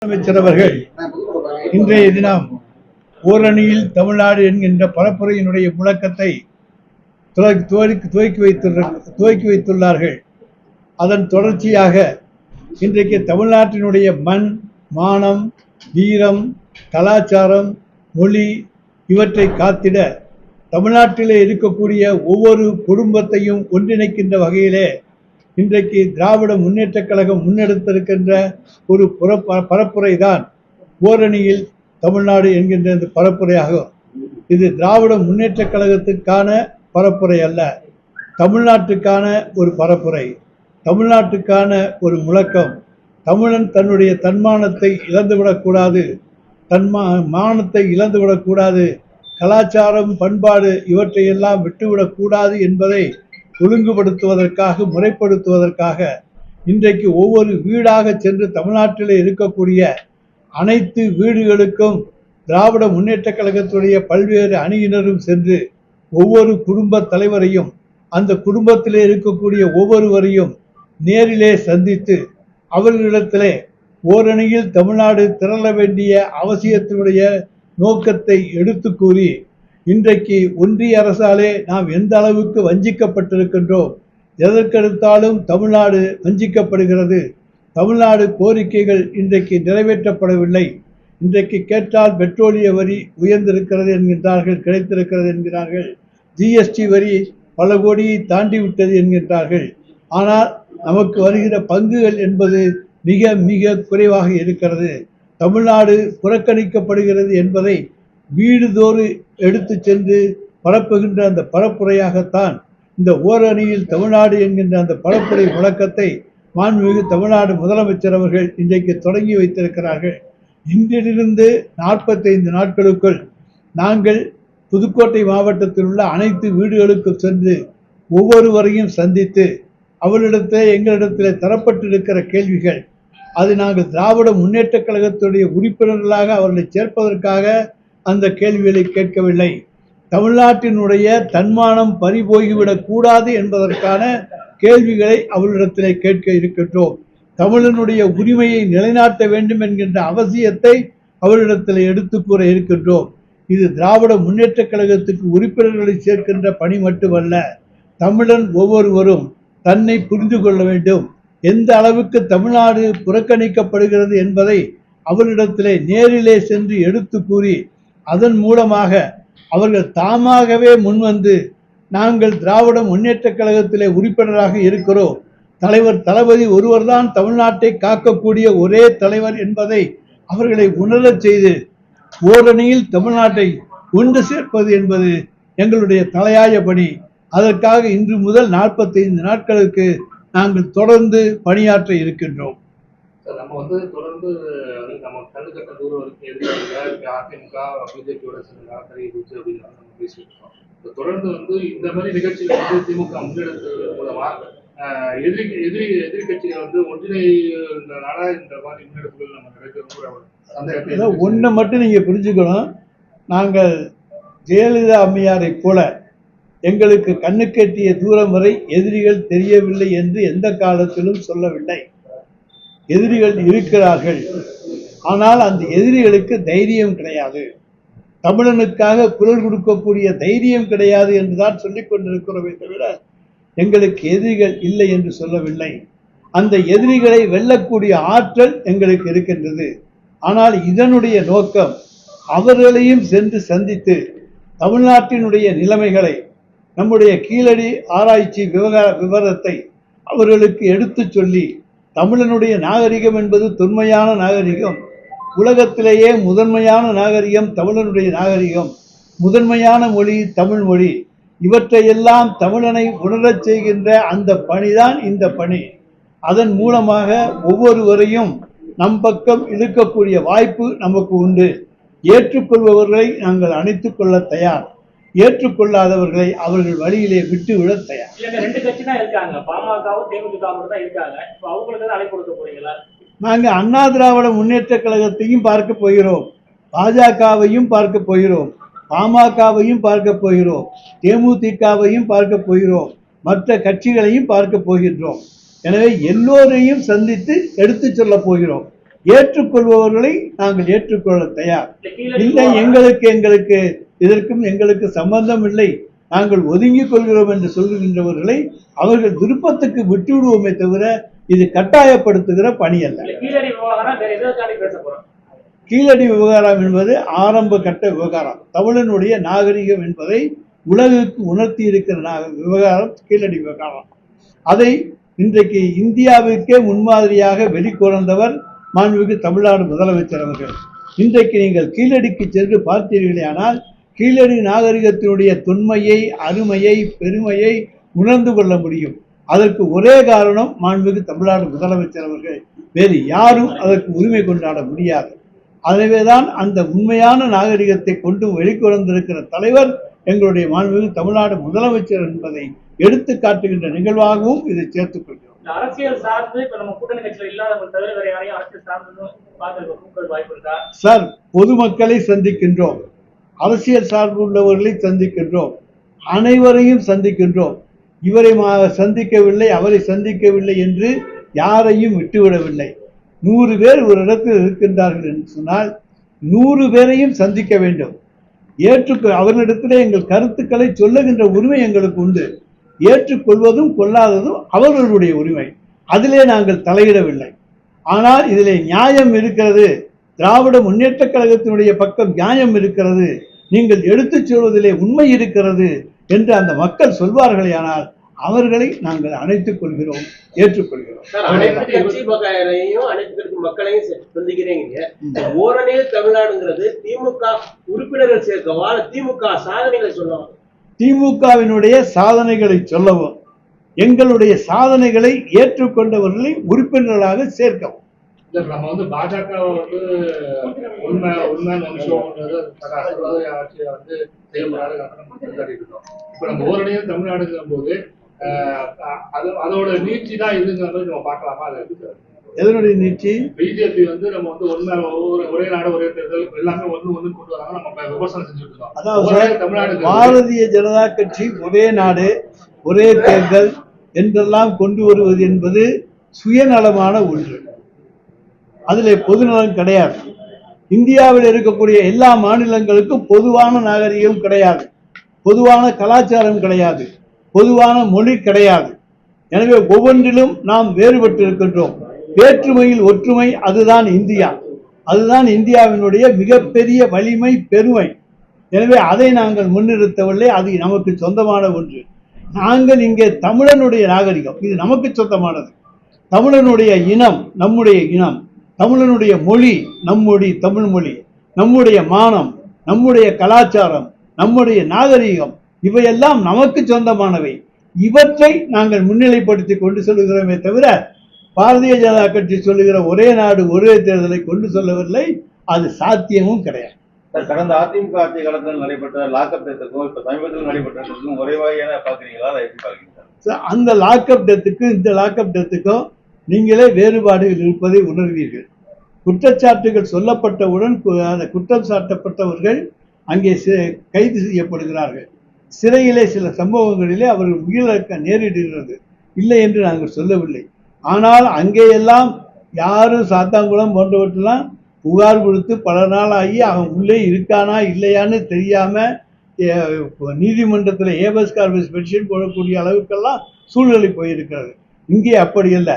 முதலமைச்சர் அவர்கள் இன்றைய தினம் ஓரணியில் தமிழ்நாடு என்கின்ற பரப்புரையினுடைய முழக்கத்தை துவக்கி வைத்துள்ளார்கள். அதன் தொடர்ச்சியாக இன்றைக்கு தமிழ்நாட்டினுடைய மண், மானம், வீரம், கலாச்சாரம், மொழி இவற்றை காத்திட தமிழ்நாட்டிலே இருக்கக்கூடிய ஒவ்வொரு குடும்பத்தையும் ஒன்றிணைக்கின்ற வகையிலே இன்றைக்கு திராவிட முன்னேற்றக் கழகம் முன்னெடுத்திருக்கின்ற ஒரு பரப்புரை தான் ஓரணியில் தமிழ்நாடு என்கின்ற இந்த பரப்புரையாகும். இது திராவிட முன்னேற்றக் கழகத்துக்கான பரப்புரை அல்ல, தமிழ்நாட்டுக்கான ஒரு பரப்புரை, தமிழ்நாட்டுக்கான ஒரு முழக்கம். தமிழன் தன்னுடைய தன்மானத்தை இழந்துவிடக்கூடாது, மானத்தை இழந்துவிடக்கூடாது, கலாச்சாரம், பண்பாடு இவற்றையெல்லாம் விட்டுவிடக்கூடாது என்பதை ஒழுங்குபடுத்துவதற்காக, முறைப்படுத்துவதற்காக இன்றைக்கு ஒவ்வொரு வீடாக சென்று தமிழ்நாட்டில் இருக்கக்கூடிய அனைத்து வீடுகளுக்கும் திராவிட முன்னேற்றக் கழகத்துடைய பல்வேறு அணியினரும் சென்று ஒவ்வொரு குடும்ப தலைவரையும், அந்த குடும்பத்திலே இருக்கக்கூடிய ஒவ்வொருவரையும் நேரிலே சந்தித்து அவர்களிடத்திலே ஓரணியில் தமிழ்நாடு திரள வேண்டிய அவசியத்தினுடைய நோக்கத்தை எடுத்து கூறி, இன்றைக்கு ஒன்றிய அரசாலே நாம் எந்த அளவுக்கு வஞ்சிக்கப்பட்டிருக்கின்றோம், எதற்கெடுத்தாலும் தமிழ்நாடு வஞ்சிக்கப்படுகிறது, தமிழ்நாடு கோரிக்கைகள் இன்றைக்கு நிறைவேற்றப்படவில்லை, இன்றைக்கு கேட்டால் பெட்ரோலிய வரி உயர்ந்திருக்கிறது என்கின்றார்கள், கிடைத்திருக்கிறது என்கிறார்கள், ஜிஎஸ்டி வரி பல கோடியை தாண்டி விட்டது என்கின்றார்கள். ஆனால் நமக்கு வருகிற பங்குகள் என்பது மிக மிக குறைவாக இருக்கிறது. தமிழ்நாடு புறக்கணிக்கப்படுகிறது என்பதை வீடுதோறு எடுத்து சென்று பரப்புகின்ற அந்த பரப்புரையாகத்தான் இந்த ஓரணியில் தமிழ்நாடு என்கின்ற அந்த பரப்புரை முழக்கத்தை மாண்புமிகு தமிழ்நாடு முதலமைச்சர் அவர்கள் இன்றைக்கு தொடங்கி வைத்திருக்கிறார்கள். இன்றிலிருந்து 45 நாட்களுக்குள் நாங்கள் புதுக்கோட்டை மாவட்டத்தில் உள்ள அனைத்து வீடுகளுக்கும் சென்று ஒவ்வொருவரையும் சந்தித்து அவர்களிடத்தில் எங்களிடத்தில் தரப்பட்டிருக்கிற கேள்விகள், அது நாங்கள் திராவிட முன்னேற்றக் கழகத்துடைய உறுப்பினர்களாக அவர்களை சேர்ப்பதற்காக அந்த கேள்விகளை கேட்கவில்லை, தமிழ்நாட்டினுடைய தன்மானம் பறிபோய்விடக் கூடாது என்பதற்கான கேள்விகளை அவர்களிடத்திலே கேட்க இருக்கின்றோம். தமிழனுடைய உரிமையை நிலைநாட்ட வேண்டும் என்கின்ற அவசியத்தை அவர்களிடத்தில் எடுத்து கூற இருக்கின்றோம். இது திராவிட முன்னேற்றக் கழகத்துக்கு உறுப்பினர்களை சேர்க்கின்ற பணி மட்டுமல்ல, தமிழன் ஒவ்வொருவரும் தன்னை புரிந்து கொள்ள வேண்டும், எந்த அளவுக்கு தமிழ்நாடு புறக்கணிக்கப்படுகிறது என்பதை அவர்களிடத்திலே நேரிலே சென்று எடுத்து கூறி, அதன் மூலமாக அவர்கள் தாமாகவே முன்வந்து நாங்கள் திராவிட முன்னேற்றக் கழகத்திலே உறுப்பினராக இருக்கிறோம், தலைவர் தளபதி ஒருவர்தான் தமிழ்நாட்டை காக்கக்கூடிய ஒரே தலைவர் என்பதை அவர்களை உணரச் செய்து ஓரணியில் தமிழ்நாட்டை ஒன்று சேர்ப்பது என்பது எங்களுடைய தலையாய பணி. அதற்காக இன்று முதல் 45 நாட்களுக்கு நாங்கள் தொடர்ந்து பணியாற்ற இருக்கின்றோம். நம்ம வந்து தொடர்ந்து நம்ம கண்ணுக்கட்ட தூரம் வரைக்கும் அதிமுக பிஜேபியோட கருவிச்சு அப்படின்னு நம்ம பேசிட்டு இருக்கோம். தொடர்ந்து வந்து இந்த மாதிரி நிகழ்ச்சிகள் வந்து திமுக முன்னெடுத்தது மூலமா எதிரி கட்சிகள் வந்து ஒன்றிணைனால இந்த மாதிரி முன்னெடுப்புகள் நம்ம நடக்கிற ஒன்றை மட்டும் நீங்க புரிஞ்சுக்கணும், நாங்கள் ஜெயலலிதா அம்மையாரை போல எங்களுக்கு கண்ணுக்கெட்டிய தூரம் வரை எதிரிகள் தெரியவில்லை என்று எந்த காலத்திலும் சொல்லவில்லை. எதிரிகள் இருக்கிறார்கள், ஆனால் அந்த எதிரிகளுக்கு தைரியம் கிடையாது, தமிழனுக்காக குரல் கொடுக்கக்கூடிய தைரியம் கிடையாது என்றுதான் சொல்லிக் கொண்டிருக்கிறோமே தவிர எங்களுக்கு எதிரிகள் இல்லை என்று சொல்லவில்லை. அந்த எதிரிகளை வெல்லக்கூடிய ஆற்றல் எங்களுக்கு இருக்கின்றது. ஆனால் இதனுடைய நோக்கம் அவர்களையும் சென்று சந்தித்து தமிழ்நாட்டினுடைய நிலைமைகளை, நம்முடைய கீழடி ஆராய்ச்சி விவரத்தை அவர்களுக்கு எடுத்து சொல்லி, தமிழனுடைய நாகரிகம் என்பது தொன்மையான நாகரிகம், உலகத்திலேயே முதன்மையான நாகரிகம் தமிழனுடைய நாகரிகம், முதன்மையான மொழி தமிழ் மொழி, இவற்றையெல்லாம் தமிழனை உணரச் செய்கின்ற அந்த பணிதான் இந்த பணி. அதன் மூலமாக ஒவ்வொருவரையும் நம் பக்கம் இழுக்கக்கூடிய வாய்ப்பு நமக்கு உண்டு. ஏற்றுக்கொள்பவர்களை நாங்கள் அணைத்துக் கொள்ள தயார், ஏற்றுக்கொள்ளாதவர்களை அவர்கள் வழியிலே விட்டு விட தயார். நாங்கள் அண்ணா திராவிட முன்னேற்ற கழகத்தையும் பார்க்க போகிறோம், பாஜகவையும் பார்க்க போகிறோம், பாமகவையும் பார்க்க போகிறோம், தேமுதிகவையும் பார்க்க போகிறோம், மற்ற கட்சிகளையும் பார்க்க போகின்றோம். எனவே எல்லோரையும் சந்தித்து எடுத்து சொல்ல போகிறோம். ஏற்றுக்கொள்பவர்களை நாங்கள் ஏற்றுக்கொள்ள தயார். இல்லை, எங்களுக்கு சம்பந்தம் இல்லை, நாங்கள் ஒதுங்கிக் கொள்கிறோம் என்று சொல்லுகின்றவர்களை அவர்கள் விருப்பத்துக்கு விட்டுவிடுவோமே தவிர இது கட்டாயப்படுத்துகிற பணி அல்ல. கீழடி விவகாரம் என்பது ஆரம்ப கட்ட விவகாரம். தமிழனுடைய நாகரிகம் என்பதை உலகுக்கு உணர்த்தி இருக்கிற விவகாரம் கீழடி விவகாரம். அதை இன்றைக்கு இந்தியாவிற்கே முன்மாதிரியாக வெளிக்கொணர்ந்தவர் மாண்புமிகு தமிழ்நாடு முதலமைச்சர் அவர்கள். இன்றைக்கு நீங்கள் கீழடிக்கு சென்று பார்த்தீர்களே ஆனால் கீழடி நாகரிகத்தினுடைய தொன்மையை, அருமையை, பெருமையை உணர்ந்து கொள்ள முடியும். அதற்கு ஒரே காரணம் மாண்புமிகு தமிழ்நாடு முதலமைச்சர் அவர்கள். வேறு யாரும் அதற்கு உரிமை கொண்டாட முடியாது. ஆகவேதான் அந்த உண்மையான நாகரிகத்தை கொண்டு வெளிக்கொணர்ந்திருக்கிற தலைவர் எங்களுடைய மாண்புமிகு தமிழ்நாடு முதலமைச்சர் என்பதை எடுத்து காட்டுகின்ற நிகழ்வாகவும் இதை சேர்த்துக் கொள்கிறோம். அரசியல் சார்ந்து இப்ப நம்ம கூட்டணி கட்சியில் இல்லாதவங்க தவிர வேற யாரையும் அரசியல் சார்ந்து வாய்ப்பு இருக்கா சார்? பொதுமக்களை சந்திக்கின்றோம், அரசியல் சார்பு உள்ளவர்களை சந்திக்கின்றோம், அனைவரையும் சந்திக்கின்றோம். இவரை சந்திக்கவில்லை, அவரை சந்திக்கவில்லை என்று யாரையும் விட்டுவிடவில்லை. 100 பேர் ஒரு இடத்தில் இருக்கின்றார்கள் என்று சொன்னால் 100 பேரையும் சந்திக்க வேண்டும். அவர்களிடத்திலே எங்கள் கருத்துக்களை சொல்லுகின்ற உரிமை எங்களுக்கு உண்டு. ஏற்றுக்கொள்வதும் கொள்ளாததும் அவர்களுடைய உரிமை. அதிலே நாங்கள் தலையிடவில்லை. ஆனால் இதிலே நியாயம் இருக்கிறது, திராவிட முன்னேற்ற கழகத்தினுடைய பக்கம் நியாயம் இருக்கிறது, நீங்கள் எடுத்துச் சொல்வதிலே உண்மை இருக்கிறது என்று அந்த மக்கள் சொல்வார்களே ஆனால் அவர்களை நாங்கள் அணைத்துக் கொள்கிறோம், ஏற்றுக்கொள்கிறோம். மக்களையும் சந்திக்கிறீங்க. ஓரணே தமிழ்நாடுங்கிறது திமுக உறுப்பினர்கள் சேர்க்கவா, திமுக சாதனைகளை சொல்லவும்? திமுகவினுடைய சாதனைகளை சொல்லவும், எங்களுடைய சாதனைகளை ஏற்றுக்கொண்டவர்களை உறுப்பினர்களாக சேர்க்கவும். நம்ம வந்து பாஜக வந்து உண்மை நிமிஷம்ன்றது ஆட்சியை வந்து செயல்படாத இருக்கோம். இப்ப நம்ம ஓரணியும் தமிழ்நாடுங்கிற போது அதோட நீட்சி தான் இதுங்கிற மாதிரி நம்ம பார்க்கலாமா? அது எதனுடைய நீட்சி? பிஜேபி வந்து நம்ம வந்து ஒரே நாடு ஒரே தேர்தல் எல்லாமே ஒண்ணு கொண்டு வராங்க, நம்ம விமர்சனம் செஞ்சுட்டு இருக்கோம். அதாவது தமிழ்நாடு பாரதிய ஜனதா கட்சி ஒரே நாடு ஒரே தேர்தல் என்றெல்லாம் கொண்டு வருவது என்பது சுயநலமான ஒன்று. அதிலே பொதுநலம் கிடையாது. இந்தியாவில் இருக்கக்கூடிய எல்லா மாநிலங்களுக்கும் பொதுவான நாகரிகம் கிடையாது, பொதுவான கலாச்சாரம் கிடையாது, பொதுவான மொழி கிடையாது. எனவே ஒவ்வொன்றிலும் நாம் வேறுபட்டு இருக்கின்றோம். வேற்றுமையில் ஒற்றுமை, அதுதான் இந்தியா. அதுதான் இந்தியாவினுடைய மிகப்பெரிய வலிமை, பெருமை. எனவே அதை நாங்கள் முன்னிறுத்தவில்லை. அது நமக்கு சொந்தமான ஒன்று. நாங்கள் இங்கே தமிழனுடைய நாகரிகம், இது நமக்கு சொந்தமானது. தமிழனுடைய இனம் நம்முடைய இனம், தமிழனுடைய மொழி நம்முடைய தமிழ் மொழி, நம்முடைய மானம், நம்முடைய கலாச்சாரம், நம்முடைய நாகரிகம், இவையெல்லாம் நமக்கு சொந்தமானவை. இவற்றை நாங்கள் முன்னிலைப்படுத்தி கொண்டு சொல்லுகிறோமே தவிர பாரதிய ஜனதா கட்சி சொல்லுகிற ஒரே நாடு ஒரே தேர்தலை கொண்டு சொல்லவில்லை. அது சாத்தியமும் கிடையாது. கடந்த அதிமுக ஆட்சி காலத்தில் நடைபெற்ற லாக்அப் டெத்துக்கும் இப்ப சமீபத்தில் நடைபெற்றதுக்கும் ஒரே வகையான பாக்குறீங்களா? எப்படி பாக்குறீங்க? அந்த லாக்அப் டெத்துக்கும் இந்த லாக்அப் டெத்துக்கும் நீங்களே வேறுபாடுகள் இருப்பதை உணர்வீர்கள். குற்றச்சாட்டுகள் சொல்லப்பட்டவுடன் அந்த குற்றம் சாட்டப்பட்டவர்கள் அங்கே கைது செய்யப்படுகிறார்கள். சிறையிலே சில சம்பவங்களிலே அவர்கள் உயிரிழக்க நேரிடுகிறது, இல்லை என்று நாங்கள் சொல்லவில்லை. ஆனால் அங்கேயெல்லாம் யாரும் சாத்தாங்குளம் போன்றவற்றெல்லாம் புகார் கொடுத்து பல நாள் ஆகி அவன் உள்ளே இருக்கானா இல்லையான்னு தெரியாம நீதிமன்றத்தில் ஏபஸ் கார்பஸ் பெட்டிஷன் போடக்கூடிய அளவுக்கெல்லாம் சூழ்நிலை போயிருக்கிறது. இங்கே அப்படி அல்ல,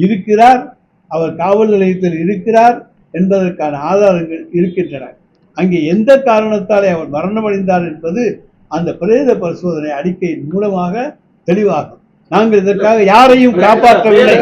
இருக்கிறார், அவர் காவல் நிலையத்தில் இருக்கிறார் என்பதற்கான ஆதாரங்கள் இருக்கின்றன. அங்கே எந்த காரணத்தாலே அவர் மரணமடைந்தார் என்பது அந்த பிரேத பரிசோதனை அறிக்கையின் மூலமாக தெளிவாகும். நாங்கள் இதற்காக யாரையும் காப்பாற்றவில்லை.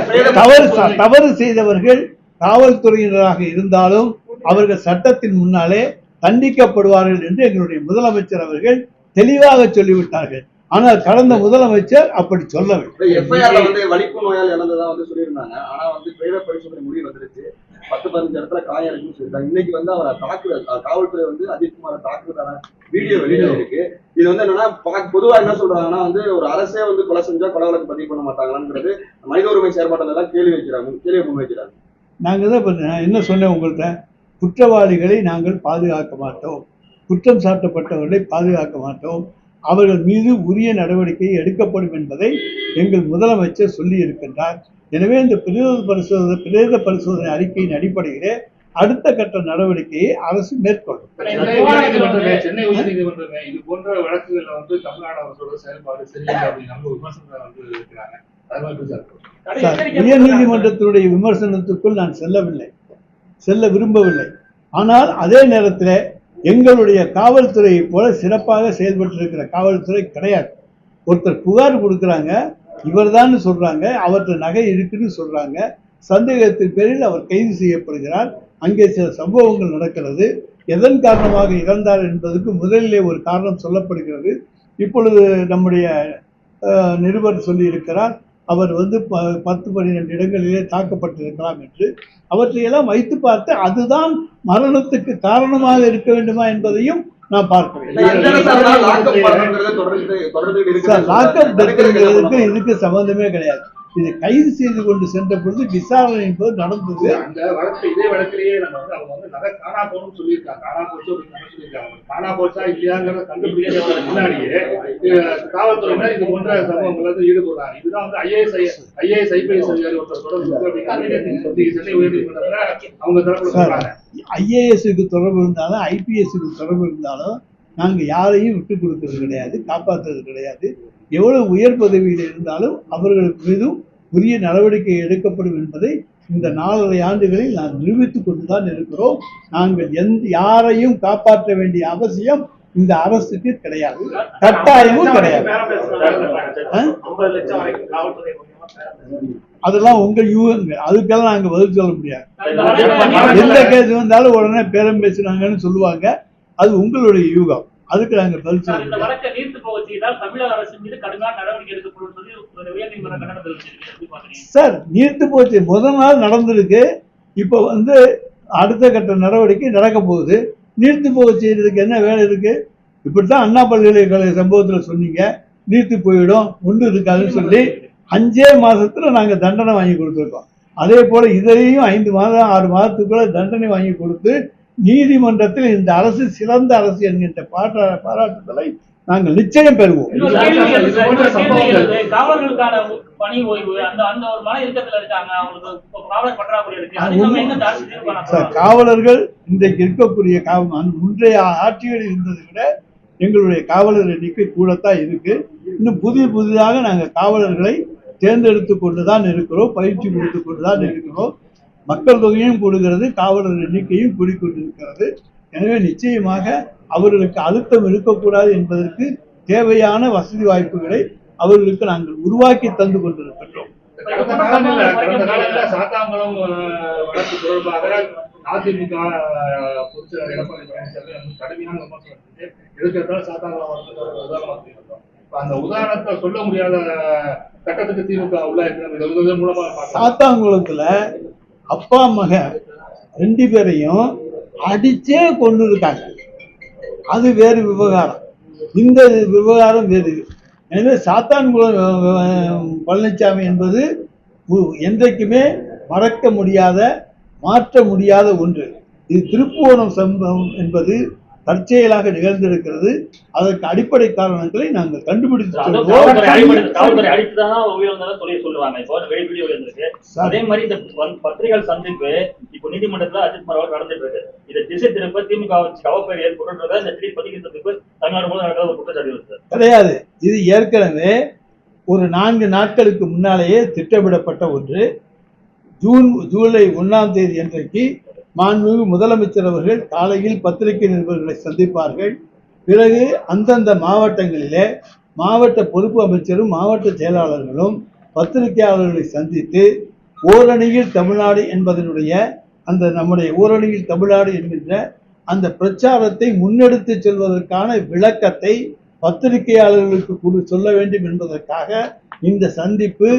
தவறு செய்தவர்கள் காவல்துறையினராக இருந்தாலும் அவர்கள் சட்டத்தின் முன்னாலே தண்டிக்கப்படுவார்கள் என்று எங்களுடைய முதலமைச்சர் அவர்கள் தெளிவாக சொல்லிவிட்டார்கள். ஆனால் கடந்த முதலமைச்சர் அப்படி சொல்லவில்லை. எஃப்ஐஆர்ல வந்து வலிப்பு நோயால் இழந்ததா வந்து சொல்லியிருந்தாங்க. ஆனா வந்து பிரேத பரிசோதனை முடிவு வந்துருச்சு. 10-15 இடத்துல காயம் இருக்குன்னு சொல்லிட்டாங்க. இன்னைக்கு வந்து அவரை தாக்குதல், காவல்துறை வந்து அஜித்குமார் தாக்குதலான வீடியோ வெளியில இருக்கு. இது வந்து என்னன்னா பொதுவா என்ன சொல்றாங்கன்னா வந்து ஒரு அரசே வந்து கொலை செஞ்சா கொலை வழக்கு பதிவு பண்ண மாட்டாங்களான்றது மனித உரிமை செயற்பாட்டில் எல்லாம் கேள்வியை முன்வைக்கிறாங்க. நாங்கள் தான் என்ன சொன்னேன் உங்கள்கிட்ட, குற்றவாளிகளை நாங்கள் பாதுகாக்க மாட்டோம், குற்றம் சாட்டப்பட்டவர்களை பாதுகாக்க மாட்டோம், அவர்கள் மீது உரிய நடவடிக்கை எடுக்கப்படும் என்பதை எங்கள் முதலமைச்சர் சொல்லி இருக்கின்றார். எனவே இந்த பிரேத பரிசோதனை அறிக்கையின் அடிப்படையிலே அடுத்த கட்ட நடவடிக்கையை அரசு மேற்கொள்ளும். சென்னை உயர்நீதிமன்றமே இது போன்ற வழக்குகள்ல வந்து தமிழ்நாடு அரசோட செயல்பாடு சரியில்லை அப்படின்னு விமர்சனம் வந்து இருக்கிறாங்க. உயர் நீதிமன்றத்தினுடைய விமர்சனத்துக்குள் நான் செல்ல விரும்பவில்லை. ஆனால் அதே நேரத்தில் எங்களுடைய காவல்துறையை போல சிறப்பாக செயல்பட்டு இருக்கிற காவல்துறை கிடையாது. ஒருத்தர் புகார் கொடுக்குறாங்க, இவர்தான் சொல்றாங்க, அவற்றை நகை இருக்குன்னு சொல்றாங்க, சந்தேகத்தின் பேரில் அவர் கைது செய்யப்படுகிறார். அங்கே சில சம்பவங்கள் நடக்கிறது. எதன் காரணமாக இறந்தார் என்பதற்கு முதலிலே ஒரு காரணம் சொல்லப்படுகிறது. இப்பொழுது நம்முடைய நிருபர் சொல்லி இருக்கிறார், அவர் வந்து 10-12 இடங்களிலே தாக்கப்பட்டிருக்கலாம் என்று. அவற்றையெல்லாம் வைத்து பார்த்து அதுதான் மரணத்துக்கு காரணமாக இருக்க வேண்டுமா என்பதையும் நான் பார்க்க வேண்டும். இதுக்கு சம்பந்தமே கிடையாது. இது கைது செய்து கொண்டு சென்ற பொழுது விசாரணை என்பது நடந்தது. அந்த வழக்கு இதே வழக்கிலேயே நம்ம வந்து அவங்க வந்து நகை காணா போகணும்னு சொல்லியிருக்காங்க. காணா போச்சு அப்படின்னு சொல்லியிருக்காங்க. காணா போச்சா இல்லையாங்கிறத கண்டுபிடிக்க முன்னாடியே காவல்துறையினர் இது போன்ற சம்பவங்கள் வந்து ஈடுபடுறாங்க. இதுதான் வந்து ஐஏஎஸ் ஐபிஎஸ் அதிகாரி ஒருத்தர் தொடர்பு அப்படின்னு சென்னை உயர்நீதிமன்றத்துல அவங்க தரப்புல சொல்றாங்க. ஐஏஎஸ்க்கு தொடர்பு இருந்தாலும் ஐபிஎஸ்க்கு தொடர்பு இருந்தாலும் நாங்கள் யாரையும் விட்டு கொடுக்கறது கிடையாது, காப்பாற்றுறது கிடையாது. எவ்வளவு உயர் பதவியில் இருந்தாலும் அவர்களுக்கு மீதும் உரிய நடவடிக்கை எடுக்கப்படும் என்பதை இந்த 4.5 ஆண்டுகளில் நான் நிரூபித்துக் கொண்டுதான் இருக்கிறோம். நாங்கள் யாரையும் காப்பாற்ற வேண்டிய அவசியம் இந்த அரசுக்கு கிடையாது, கட்டாயமும் கிடையாது. அதெல்லாம் உங்க யூகங்கள், அதுக்கெல்லாம் நாங்க பதில் சொல்ல முடியாது. எந்த கேஸ் வந்தாலும் உடனே பேரம் பேசுனாங்கன்னு சொல்லுவாங்க, அது உங்களுடைய யூகம். அதுக்கு நாங்க பதில் சொல்ல முடியாது. சார் நீர்த்து போச்சு முதல் நாள் நடந்திருக்கு. இப்ப வந்து அடுத்த கட்ட நடவடிக்கை நடக்க போகுது. நீர்த்து போக செய்யறதுக்கு என்ன வேலை இருக்கு? இப்படித்தான் அண்ணா பல்கலைக்கழக சம்பவத்துல சொன்னீங்க, நீர்த்து போயிடும் ஒன்று இருக்காதுன்னு சொல்லி 5 மாசத்துல நாங்க தண்டனை வாங்கி கொடுத்துருக்கோம். அதே போல இதையும் 5 மாதம் 6 மாதத்துக்குள்ள தண்டனை வாங்கி கொடுத்து நீதிமன்றத்தில் இந்த அரசு சிறந்த அரசு என்கின்ற பாராட்டுதலை நாங்கள் நிச்சயம் பெறுவோம். காவலர்களுக்கான பணி ஓய்வு அந்த ஒரு மன இறுக்கத்தில் இருக்காங்க, அவங்களுக்கு காவலர் பற்றாக்குறை இருக்கு. காவலர்கள் இன்றைக்கு இருக்கக்கூடிய முந்தைய ஆட்சிகளில் இருந்ததை விட எங்களுடைய காவலர் எண்ணிக்கை கூடத்தான் இருக்கு. இன்னும் புதிதாக நாங்கள் காவலர்களை தேர்ந்தெடுத்து கொண்டுதான் இருக்கிறோம், பயிற்சி கொடுத்து கொண்டுதான் இருக்கிறோம். மக்கள் தொகையும் கூடுகிறது, காவலர் எண்ணிக்கையும் கூடிக்கொண்டிருக்கிறது. எனவே நிச்சயமாக அவர்களுக்கு அழுத்தம் இருக்கக்கூடாது என்பதற்கு தேவையான வசதி வாய்ப்புகளை அவர்களுக்கு நாங்கள் உருவாக்கி தந்து கொண்டிருக்கின்றோம். சாத்தாங்குளம் வழக்கு தொடர்பாக அதிமுக பொதுச் செயலாளர் எடப்பாடி பழனிசாமி கடுமையான விமர்சனம் எதிர்க்கிறதால சாத்தாங்குளம் வழக்கு அந்த உதாரணத்தை சொல்ல முடியாத கட்டத்துக்கு திமுக உள்ள இருக்கிற மூலமா சாத்தாங்குளத்துல அப்பா மகன் 2 பேரையும் அடிச்சே கொண்டு இருக்காங்க. அது வேறு விவகாரம், இந்த விவகாரம் வேறு. எனவே சாத்தான்குளம் பழனிசாமி என்பது என்றைக்குமே மறக்க முடியாத, மாற்ற முடியாத ஒன்று. இது திருப்புவனம் சம்பவம் என்பது தற்செயலாக நிகழ்ந்திருக்கிறது. அதற்கு அடிப்படை காரணங்களை நாங்கள் கண்டுபிடித்து அதே மாதிரி இந்த பத்திரிகைகள் சந்திப்பு இப்போ நீதிமன்றத்தில் அஜித் குமார் நடந்துட்டு இருக்கு. இதை திசை திருப்ப திமுக அவப்பெயர் ஏற்படுறத இந்த திடீர் பத்திரிகை சந்திப்பு தமிழ்நாடு மூலம் நடக்கிற ஒரு குற்றச்சாட்டு கிடையாது. இது ஏற்கனவே ஒரு 4 நாட்களுக்கு முன்னாலேயே திட்டமிடப்பட்ட ஒன்று. ஜூலை 1ஆம் தேதி அன்றைக்கு மாண்புமிகு முதலமைச்சர் அவர்கள் காலையில் பத்திரிகை நிருபர்களை சந்திப்பார்கள். பிறகு அந்தந்த மாவட்டங்களிலே மாவட்ட பொறுப்பு அமைச்சரும் மாவட்ட செயலாளர்களும் பத்திரிகையாளர்களை சந்தித்து ஓரணியில் தமிழ்நாடு என்பதனுடைய அந்த நம்முடைய ஓரணியில் தமிழ்நாடு என்கின்ற அந்த பிரச்சாரத்தை முன்னெடுத்து செல்வதற்கான விளக்கத்தை பத்திரிகையாளர்களுக்கு சொல்ல வேண்டும் என்பதற்காக இந்த சந்திப்பு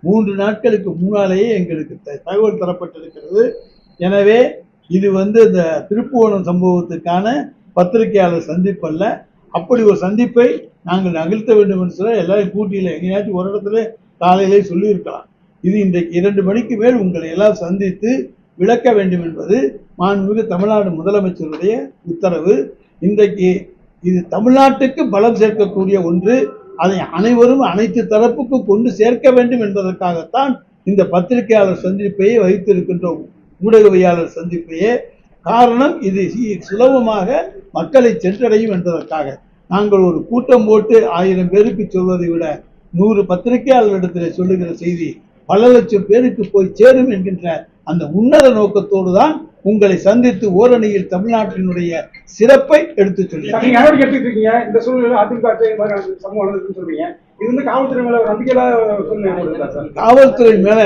3 நாட்களுக்கு முன்னாலேயே எங்களுக்கு தகவல் தரப்பட்டிருக்கிறது. எனவே இது வந்து இந்த திருப்புவனம் சம்பவத்துக்கான பத்திரிகையாளர் சந்திப்பு அல்ல. அப்படி ஒரு சந்திப்பை நாங்கள் நகர்த்த வேண்டும் என்று சொல்ல எல்லாரும் கூட்டியில் எங்கேயாச்சும் ஒரு இடத்துல காலையிலே சொல்லியிருக்கலாம். இது இன்றைக்கு 2 மணிக்கு மேல் உங்களை எல்லாம் சந்தித்து விளக்க வேண்டும் என்பது மாண்புமிகு தமிழ்நாடு முதலமைச்சருடைய உத்தரவு. இன்றைக்கு இது தமிழ்நாட்டுக்கு பலம் சேர்க்கக்கூடிய ஒன்று. அதை அனைவரும் அனைத்து தரப்புக்கும் கொண்டு சேர்க்க வேண்டும் என்பதற்காகத்தான் இந்த பத்திரிகையாளர் சந்திப்பையே வைத்திருக்கின்றோம், ஊடகவியாளர் சந்திப்பையே. காரணம் இது சுலபமாக மக்களை சென்றடையும் என்பதற்காக. நாங்கள் ஒரு கூட்டம் போட்டு 1000 பேருக்கு சொல்வதை விட 100 பத்திரிகையாளர்களிடத்தில் சொல்லுகிற செய்தி பல லட்சம் பேருக்கு போய் சேரும் என்கின்ற அந்த உன்னத நோக்கத்தோடு தான் உங்களை சந்தித்து ஓரணியில் தமிழ்நாட்டினுடைய சிறப்பை எடுத்து சொல்லுங்க. நீங்க நடவடிக்கை எடுத்துட்டு இருக்கீங்க. இந்த சூழ்நிலை அதிமுக சமூகம் நடந்துன்னு சொல்றீங்க. இது வந்து காவல்துறை மேல ஒரு நம்பிக்கையில்லாத சூழ்நிலை சார். காவல்துறை மேல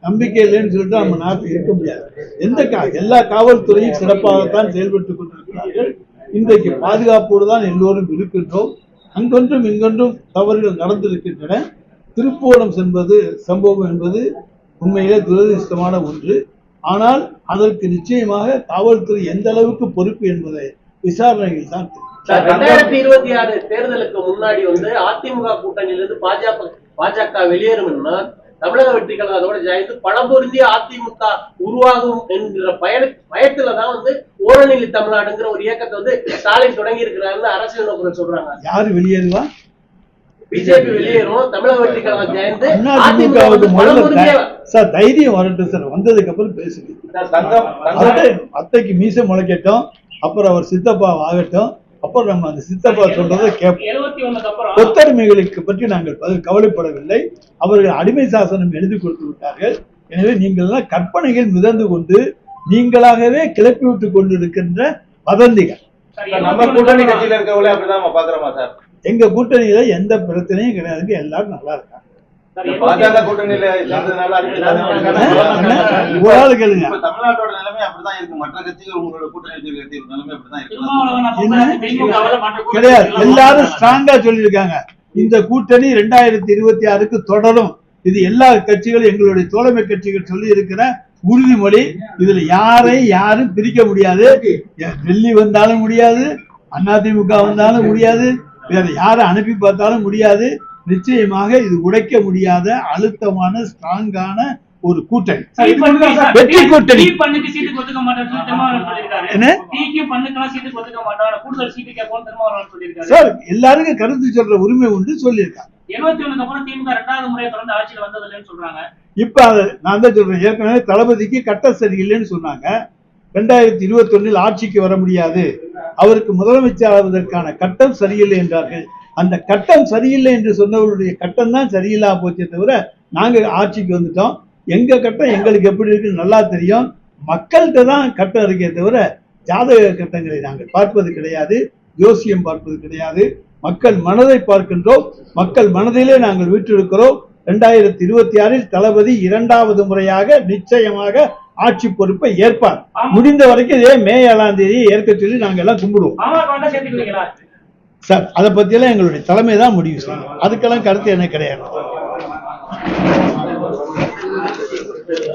நம்பிக்கை இல்லைன்னு சொல்லிட்டு நம்ம நாட்டில் இருக்க முடியாது. எல்லா காவல்துறையும் சிறப்பாகத்தான் செயல்பட்டுக் கொண்டிருக்கிறார்கள். இன்றைக்கு பாதுகாப்போடு தான் எல்லோரும் இருக்கின்றோம். அங்கொன்றும் இங்கொன்றும் தவறுகள் நடந்திருக்கின்றன. திருப்போணம் சம்பவம் என்பது உண்மையிலே துரதிருஷ்டமான ஒன்று. ஆனால் அதற்கு நிச்சயமாக காவல்துறை எந்த அளவுக்கு பொறுப்பு என்பதை விசாரணையில் தான் 2026 தேர்தலுக்கு முன்னாடி வந்து அதிமுக கூட்டணியிலிருந்து பாஜக வெளியேறும்னா தமிழக வெற்றி கழகம் அதோட ஜாயித்து பழம்பொருந்திய அதிமுக உருவாகும் என்கிற பயத்துலதான் வந்து ஓரணிலி தமிழ்நாடுங்கிற ஒரு இயக்கத்தை வந்து ஸ்டாலின் தொடங்கி இருக்கிறாருன்னு அரசியல் நோக்கம் சொல்றாங்க. யாரு வெளியேறுவா? பிஜேபி வெளியேறும், தமிழக வெற்றி கழகம் ஜாயிந்து அதிமுகவுக்கு முதல்ல சார் தைரியம் வரட்டும் சார். வந்ததுக்கு அப்புறம் பேசுங்க. அத்தைக்கு மீசை முளைக்கட்டும், அப்புறம் அவர் சித்தப்பா ஆகட்டும், அப்புறம் நம்ம அந்த சித்தப்பா சொல்றதை கேட்போம். கொத்தடிமைகளுக்கு பற்றி நாங்கள் கவலைப்படவில்லை. அவர்கள் அடிமை சாசனம் எழுதி கொடுத்து விட்டார்கள். எனவே நீங்கள் எல்லாம் கற்பனைகள் மிதந்து கொண்டு நீங்களாகவே கிளப்பி விட்டுக் கொண்டிருக்கின்ற வதந்திகள். நம்ம கூட்டணி கட்சியில இருக்கவங்களே அப்படிதான் பாக்குறோமா சார்? எங்க கூட்டணியில எந்த பிரச்சனையும் கிடையாது, எல்லாரும் நல்லா இருக்காங்க. பாஜக கூட்டணியில சேர்ந்ததுனால கேளுங்க. தமிழ்நாட்டோட நிலைமை அப்படிதான் இருக்கு. மற்ற கட்சிகள் உங்களோட கூட்டணி நிலைமை அப்படிதான் இருக்கு. கிடையாது, எல்லாரும் ஸ்ட்ராங்கா சொல்லியிருக்காங்க இந்த கூட்டணி 2026க்கு தொடரும். இது எல்லா கட்சிகளும் எங்களுடைய தோழமை கட்சிகள் சொல்லி இருக்கிற உறுதிமொழி. இதுல யாரும் பிரிக்க முடியாது. டெல்லி வந்தாலும் முடியாது, அதிமுக வந்தாலும் முடியாது, வேற யாரை அனுப்பி பார்த்தாலும் முடியாது. நிச்சயமாக இது உடைக்க முடியாத அழுத்தமான ஸ்ட்ராங்கான ஒரு கூட்டணி, வெற்றி கூட்டணி. சார் எல்லாருக்கும் கருத்து சொல்ற உரிமை உண்டு, சொல்லியிருக்காங்க. 71 அப்புறம் திமுக 2வது முறை தொடர்ந்து ஆட்சியில் வந்ததில்லைன்னு சொல்றாங்க. இப்ப நான் தான் சொல்றேன், ஏற்கனவே தளபதிக்கு கட்டம் சரியில்லைன்னு சொன்னாங்க. 2021 ஆட்சிக்கு வர முடியாது, அவருக்கு முதலமைச்சர் ஆவதற்கான கட்டம் சரியில்லை என்றார்கள். அந்த கட்டம் சரியில்லை என்று சொன்னவருடைய கட்டம் தான் சரியில்லா போச்சே தவிர நாங்க ஆட்சிக்கு வந்துட்டோம். எங்க கட்டம் எங்களுக்கு எப்படி இருக்குன்னு நல்லா தெரியும். மக்கள்கிட்ட தான் கட்டம் இருக்கே தவிர ஜாதக கட்டங்களை நாங்கள் பார்ப்பது கிடையாது, ஜோசியம் பார்ப்பது கிடையாது. மக்கள் மனதை பார்க்கின்றோம், மக்கள் மனதிலே நாங்கள் வீற்றிருக்கிறோம். 2026 தளபதி 2வது முறையாக நிச்சயமாக ஆட்சி பொறுப்பை ஏற்பார். முடிந்த வரைக்கும் இதே மே 7ஆம் தேதி ஏற்க சொல்லி நாங்க எல்லாம் கும்பிடுவோம் சார். அதை பத்தியெல்லாம் எங்களுடைய தலைமை தான் முடிவு செய்யும். அதுக்கெல்லாம் கருத்து என்ன கிடையாது.